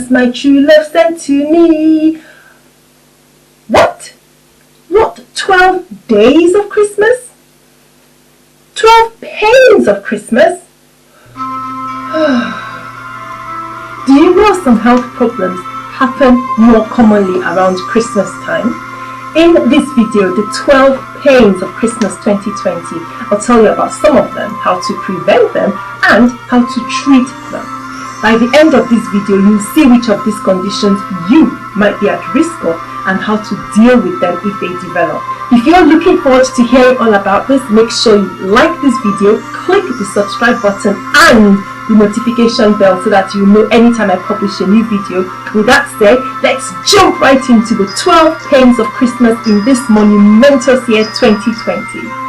ones my true love sent to me. What? What, 12 days of Christmas? 12 pains of Christmas? Do you know some health problems happen more commonly around Christmas time? In this video, the 12 pains of Christmas 2020, I'll tell you about some of them, how to prevent them, and how to treat them. By the end of this video, you'll see which of these conditions you might be at risk of and how to deal with them if they develop. If you're looking forward to hearing all about this, make sure you like this video, click the subscribe button and the notification bell so that you know anytime I publish a new video. With that said, let's jump right into the 12 pains of Christmas in this monumentous year 2020.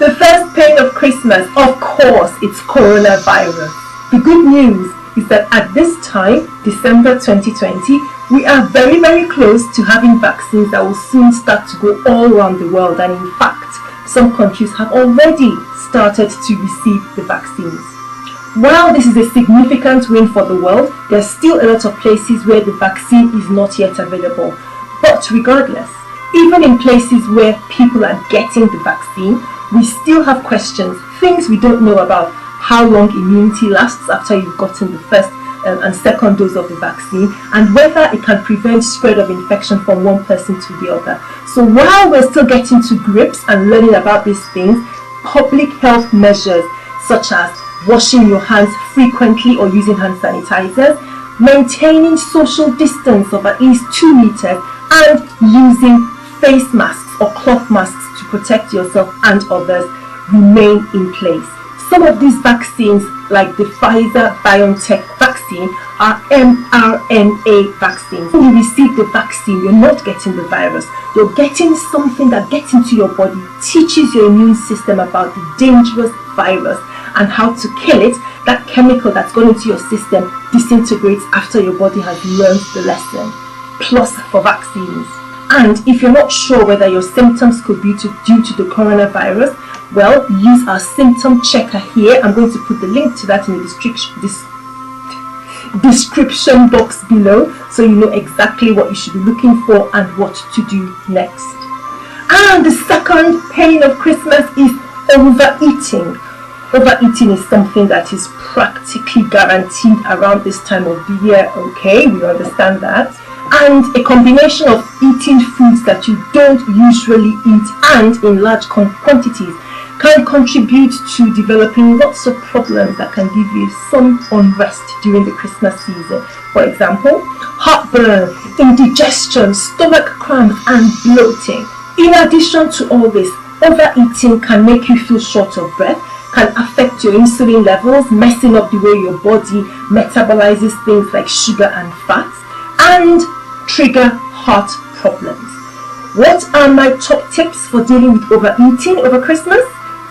The first pain of Christmas, of course, it's coronavirus. The good news is that at this time, December 2020, we are very, very close to having vaccines that will soon start to go all around the world. And in fact, some countries have already started to receive the vaccines. While this is a significant win for the world, there's still a lot of places where the vaccine is not yet available. But regardless, even in places where people are getting the vaccine, we still have questions, things we don't know about how long immunity lasts after you've gotten the first and second dose of the vaccine, and whether it can prevent spread of infection from one person to the other. So while we're still getting to grips and learning about these things, public health measures such as washing your hands frequently or using hand sanitizers, maintaining social distance of at least 2 meters, and using face masks or cloth masks to protect yourself and others remain in place. Some of these vaccines, like the Pfizer-BioNTech vaccine, are mRNA vaccines. When you receive the vaccine, you're not getting the virus. You're getting something that gets into your body, teaches your immune system about the dangerous virus and how to kill it. That chemical that's gone into your system disintegrates after your body has learned the lesson. Plus for vaccines. And if you're not sure whether your symptoms could be due to the coronavirus, well, use our symptom checker here. I'm going to put the link to that in the description box below so you know exactly what you should be looking for and what to do next. And the second pain of Christmas is overeating. Overeating is something that is practically guaranteed around this time of the year, okay? We understand that. And a combination of eating foods that you don't usually eat and in large quantities can contribute to developing lots of problems that can give you some unrest during the Christmas season. For example, heartburn, indigestion, stomach cramps, and bloating. In addition to all this, overeating can make you feel short of breath, can affect your insulin levels, messing up the way your body metabolizes things like sugar and fats, and trigger heart problems. What are my top tips for dealing with overeating over Christmas?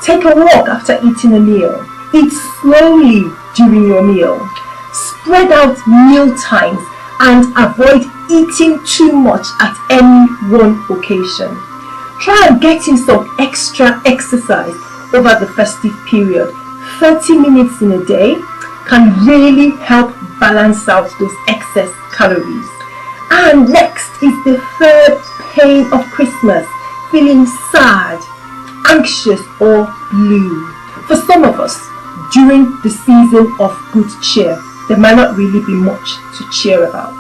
Take a walk after eating a meal. Eat slowly during your meal. Spread out meal times and avoid eating too much at any one occasion. Try and get in some extra exercise over the festive period. 30 minutes in a day can really help balance out those excess calories. And next is the third pain of Christmas, feeling sad, anxious or blue. For some of us, during the season of good cheer, there might not really be much to cheer about.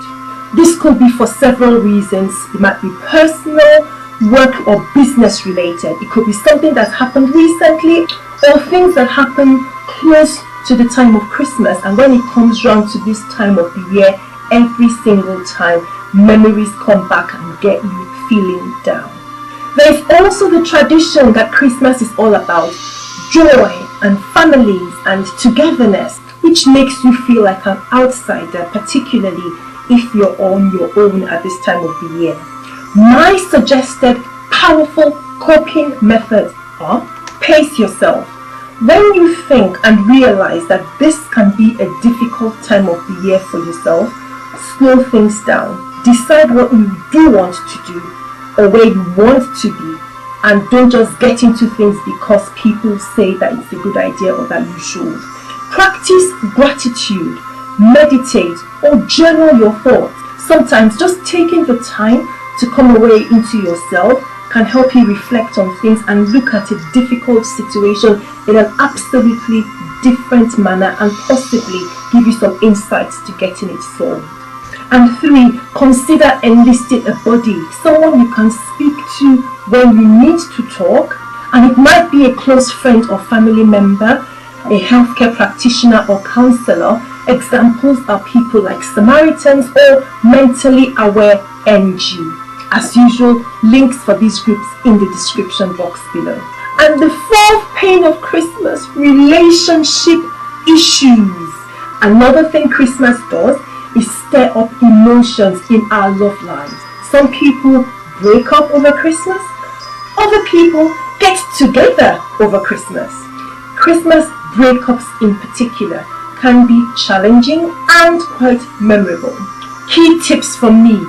This could be for several reasons. It might be personal, work or business related. It could be something that's happened recently or things that happen close to the time of Christmas, and when it comes round to this time of the year, every single time, memories come back and get you feeling down. There is also the tradition that Christmas is all about joy and families and togetherness, which makes you feel like an outsider, particularly if you're on your own at this time of the year. My suggested powerful coping methods are: pace yourself. When you think and realize that this can be a difficult time of the year for yourself, slow things down. Decide what you do want to do or where you want to be and don't just get into things because people say that it's a good idea or that you should. Practice gratitude, meditate, or journal your thoughts. Sometimes just taking the time to come away into yourself can help you reflect on things and look at a difficult situation in an absolutely different manner and possibly give you some insights to getting it solved. And 3, consider enlisting a buddy, someone you can speak to when you need to talk, and it might be a close friend or family member, a healthcare practitioner or counselor. Examples are people like Samaritans or Mentally Aware NG. As usual, links for these groups in the description box below. And the 4th pain of Christmas, relationship issues. Another thing Christmas does is stir up emotions in our love lives. Some people break up over Christmas. Other people get together over Christmas. Christmas breakups in particular can be challenging and quite memorable. Key tips from me.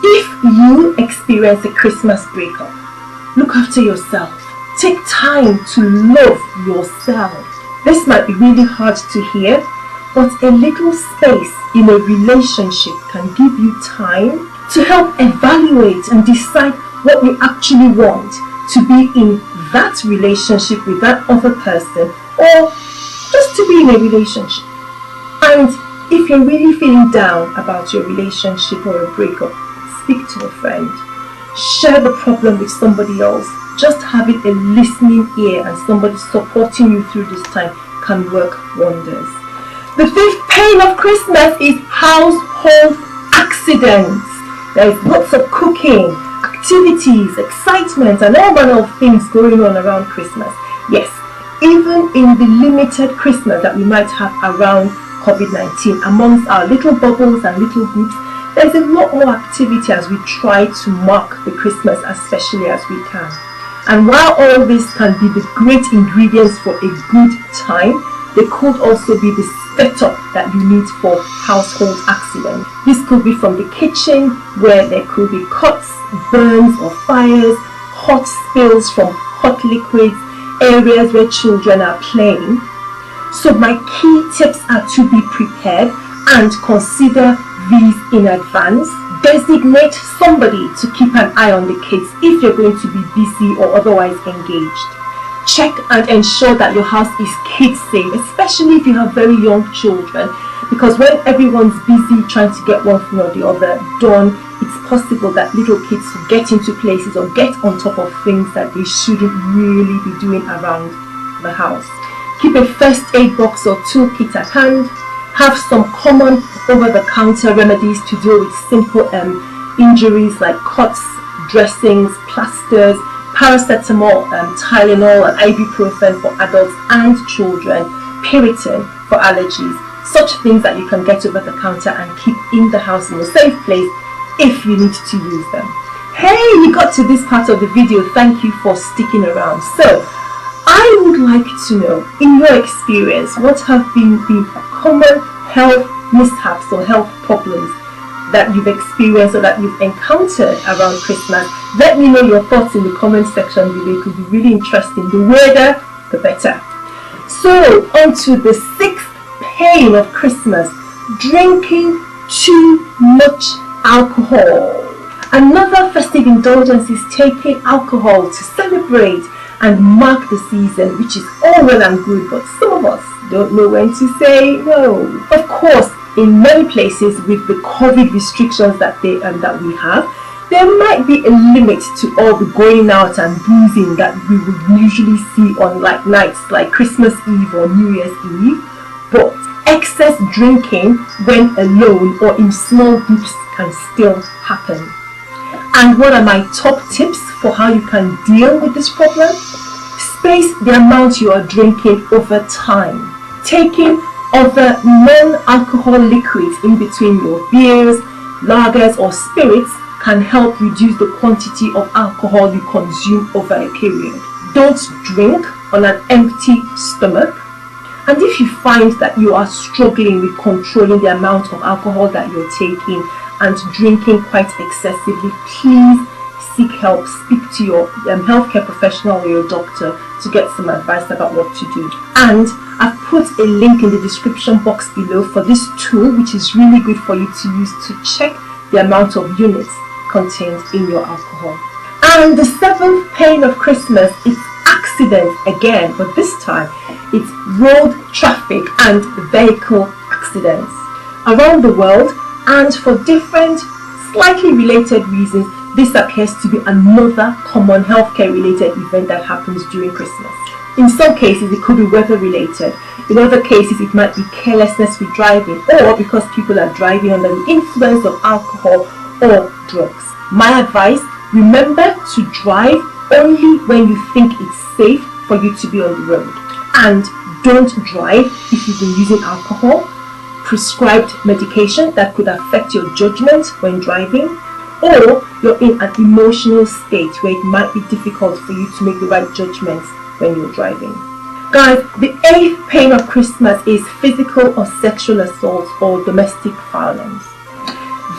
If you experience a Christmas breakup, look after yourself. Take time to love yourself. This might be really hard to hear, but a little space in a relationship can give you time to help evaluate and decide what you actually want to be in that relationship with that other person, or just to be in a relationship. And if you're really feeling down about your relationship or a breakup, speak to a friend. Share the problem with somebody else. Just having a listening ear and somebody supporting you through this time can work wonders. The 5th pain of Christmas is household accidents. There is lots of cooking, activities, excitement, and all manner of things going on around Christmas. Yes, even in the limited Christmas that we might have around COVID-19, amongst our little bubbles and little groups, there's a lot more activity as we try to mark the Christmas as specially as we can. And while all this can be the great ingredients for a good time, they could also be the setup that you need for household accidents. This could be from the kitchen, where there could be cuts, burns or fires, hot spills from hot liquids, areas where children are playing. So my key tips are to be prepared and consider these in advance. Designate somebody to keep an eye on the kids if you're going to be busy or otherwise engaged. Check and ensure that your house is kid safe, especially if you have very young children, because when everyone's busy trying to get one thing or the other done, it's possible that little kids will get into places or get on top of things that they shouldn't really be doing around the house. Keep a first aid box or toolkit at hand. Have some common over-the-counter remedies to deal with simple injuries like cuts, dressings, plasters, paracetamol, Tylenol and ibuprofen for adults and children, Piriton for allergies, such things that you can get over the counter and keep in the house in a safe place if you need to use them. Hey, you got to this part of the video. Thank you for sticking around. So I would like to know, in your experience, what have been the common health mishaps or health problems that you've experienced or that you've encountered around Christmas? Let me know your thoughts in the comment section below. It could be really interesting. The weirder, the better. So, on to the 6th pain of Christmas, drinking too much alcohol. Another festive indulgence is taking alcohol to celebrate and mark the season, which is all well and good, but some of us don't know when to say no. Of course, in many places with the COVID restrictions that we have, there might be a limit to all the going out and boozing that we would usually see on nights like Christmas Eve or New Year's Eve, but excess drinking when alone or in small groups can still happen. And what are my top tips for how you can deal with this problem? Space the amount you are drinking over time. Taking other non-alcohol liquids in between your beers, lagers or spirits can help reduce the quantity of alcohol you consume over a period. Don't drink on an empty stomach. And if you find that you are struggling with controlling the amount of alcohol that you're taking and drinking quite excessively, please seek help, speak to your healthcare professional or your doctor to get some advice about what to do. And I've put a link in the description box below for this tool, which is really good for you to use to check the amount of units contained in your alcohol. And the seventh pain of Christmas is accidents again, but this time it's road traffic and vehicle accidents around the world, and for different slightly related reasons. This appears to be another common healthcare related event that happens during Christmas. In some cases it could be weather related, in other cases it might be carelessness with driving, or because people are driving under the influence of alcohol or drugs. My advice: remember to drive only when you think it's safe for you to be on the road, and don't drive if you've been using alcohol, prescribed medication that could affect your judgment when driving, or you're in an emotional state where it might be difficult for you to make the right judgments when you're driving. Guys, the eighth pain of Christmas is physical or sexual assault or domestic violence.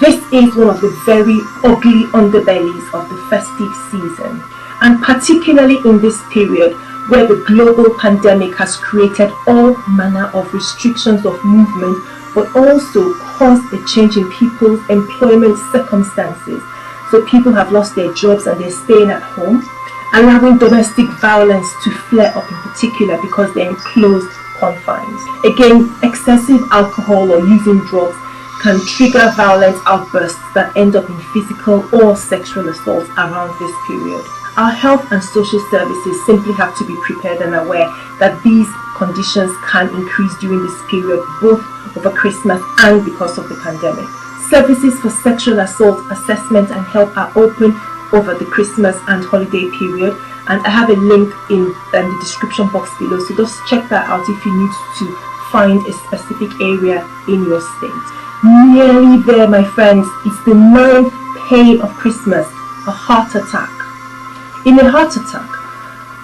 This is one of the very ugly underbellies of the festive season, and particularly in this period where the global pandemic has created all manner of restrictions of movement, but also caused a change in people's employment circumstances. So people have lost their jobs and they're staying at home, allowing domestic violence to flare up in particular because they're in closed confines. Again, excessive alcohol or using drugs can trigger violent outbursts that end up in physical or sexual assaults around this period. Our health and social services simply have to be prepared and aware that these conditions can increase during this period, both over Christmas and because of the pandemic. Services for sexual assault assessment and help are open over the Christmas and holiday period, and I have a link in the description box below, so just check that out if you need to find a specific area in your state. Nearly there, my friends. It's the ninth pain of Christmas, a heart attack. In a heart attack,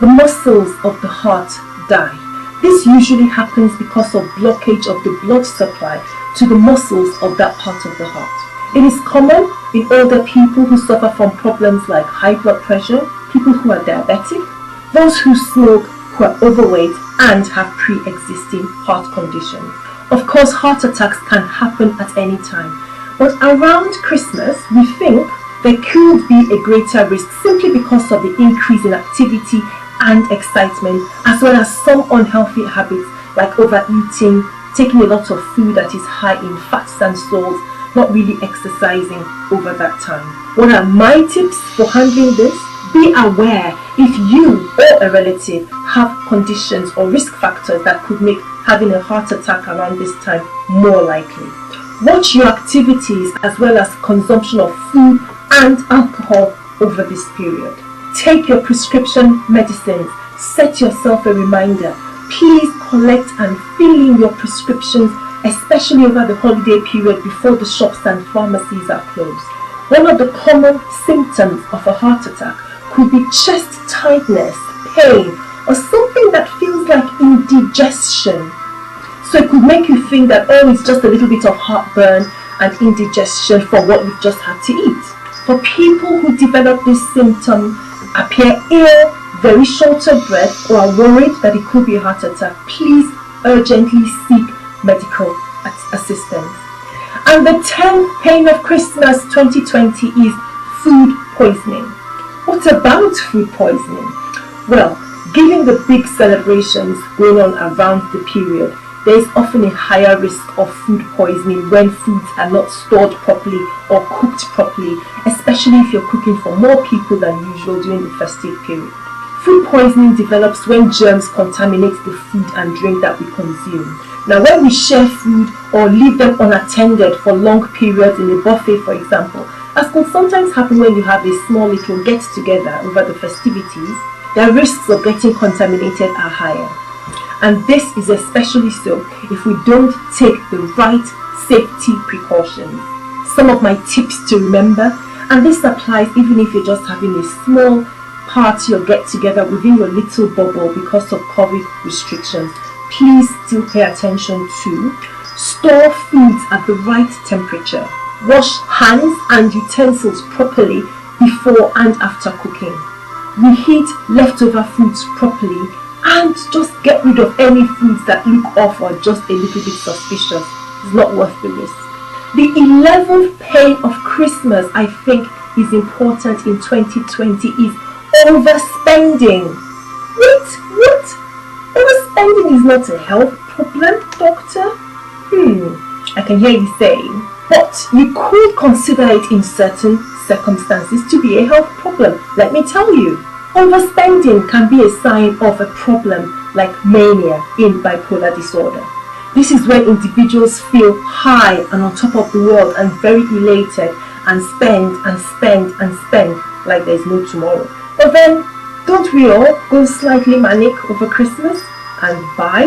the muscles of the heart die. This usually happens because of blockage of the blood supply to the muscles of that part of the heart. It is common in older people who suffer from problems like high blood pressure, people who are diabetic, those who smoke, who are overweight, and have pre-existing heart conditions. Of course, heart attacks can happen at any time, but around Christmas, we think there could be a greater risk simply because of the increase in activity and excitement, as well as some unhealthy habits like overeating, taking a lot of food that is high in fats and salts, not really exercising over that time. What are my tips for handling this? Be aware if you or a relative have conditions or risk factors that could make having a heart attack around this time more likely. Watch your activities as well as consumption of food and alcohol over this period. Take your prescription medicines. Set yourself a reminder. Please collect and fill in your prescriptions, especially over the holiday period before the shops and pharmacies are closed. One of the common symptoms of a heart attack could be chest tightness, pain, or something that feels like indigestion. So it could make you think that, oh, it's just a little bit of heartburn and indigestion for what you've just had to eat. For people who develop this symptom, appear ill, very short of breath, or are worried that it could be a heart attack, please urgently seek medical assistance. And the 10th pain of Christmas 2020 is food poisoning. What about food poisoning? Well, given the big celebrations going on around the period, there is often a higher risk of food poisoning when foods are not stored properly or cooked properly, especially if you're cooking for more people than usual during the festive period. Food poisoning develops when germs contaminate the food and drink that we consume. Now, when we share food or leave them unattended for long periods in a buffet, for example, as can sometimes happen when you have a small little get-together over the festivities, the risks of getting contaminated are higher. And this is especially so if we don't take the right safety precautions. Some of my tips to remember, and this applies even if you're just having a small party or get together within your little bubble because of COVID restrictions, please still pay attention to: store foods at the right temperature, wash hands and utensils properly before and after cooking. Reheat leftover foods properly and just get rid of any foods that look off or just a little bit suspicious. It's not worth the risk. The 11th pain of Christmas I think is important in 2020 is overspending. Wait, what? Overspending is not a health problem, doctor? I can hear you saying, but you could consider it in certain circumstances to be a health problem. Let me tell you, overspending can be a sign of a problem like mania in bipolar disorder. This is when individuals feel high and on top of the world and very elated and spend and spend and spend like there's no tomorrow. But then, don't we all go slightly manic over Christmas and buy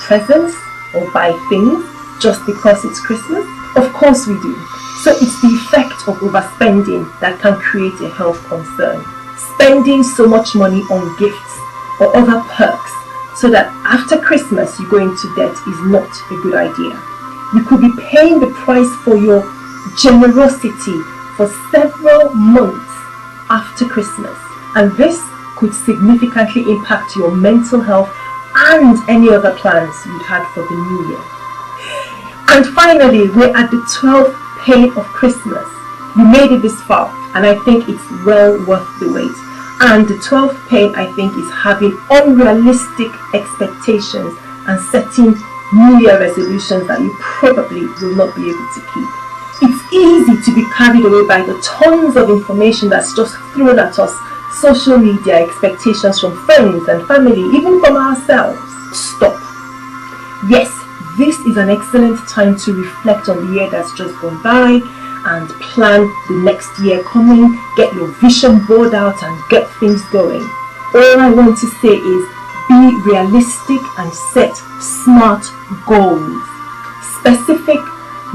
presents or buy things just because it's Christmas? Of course we do. So it's the effect of overspending that can create a health concern. Spending so much money on gifts or other perks so that after Christmas you go into debt is not a good idea. You could be paying the price for your generosity for several months after Christmas, and this could significantly impact your mental health and any other plans you'd had for the new year. And finally, we're at the 12th pain of Christmas. You made it this far, and I think it's well worth the wait. And the 12th pain, I think, is having unrealistic expectations and setting New Year resolutions that you probably will not be able to keep. It's easy to be carried away by the tons of information that's just thrown at us. Social media, expectations from friends and family, even from ourselves. Stop. Yes, this is an excellent time to reflect on the year that's just gone by and plan the next year coming. Get your vision board out and get things going. All I want to say is be realistic and set smart goals. Specific,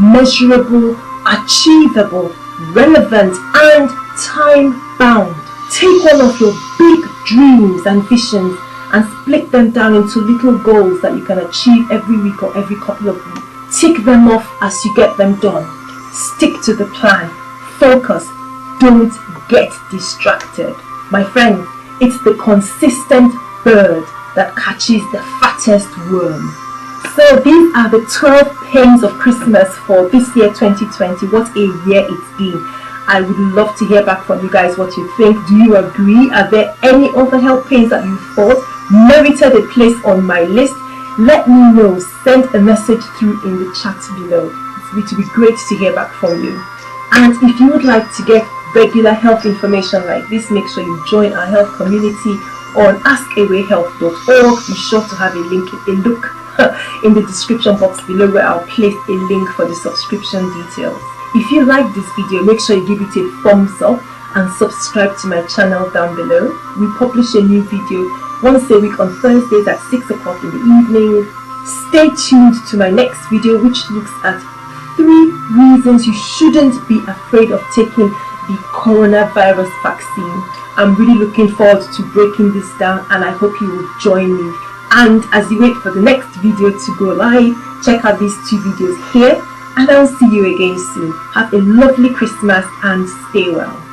measurable, achievable, relevant and time-bound. Take one of your big dreams and visions and split them down into little goals that you can achieve every week or every couple of weeks. Tick them off as you get them done. Stick to the plan. Focus. Don't get distracted. My friend, it's the consistent bird that catches the fattest worm. So these are the 12 pains of Christmas for this year 2020. What a year it's been. I would love to hear back from you guys what you think. Do you agree? Are there any other health pains that you thought merited a place on my list? Let me know. Send a message through in the chat below. It would be great to hear back from you. And if you would like to get regular health information like this, make sure you join our health community on AskAwayHealth.org. Be sure to have a look in the description box below where I'll place a link for the subscription details. If you like this video, make sure you give it a thumbs up and subscribe to my channel down below. We publish a new video once a week on Thursdays at 6 o'clock in the evening. Stay tuned to my next video, which looks at 3 reasons you shouldn't be afraid of taking the coronavirus vaccine. I'm really looking forward to breaking this down, and I hope you will join me. And as you wait for the next video to go live, check out these 2 videos here, and I'll see you again soon. Have a lovely Christmas and stay well.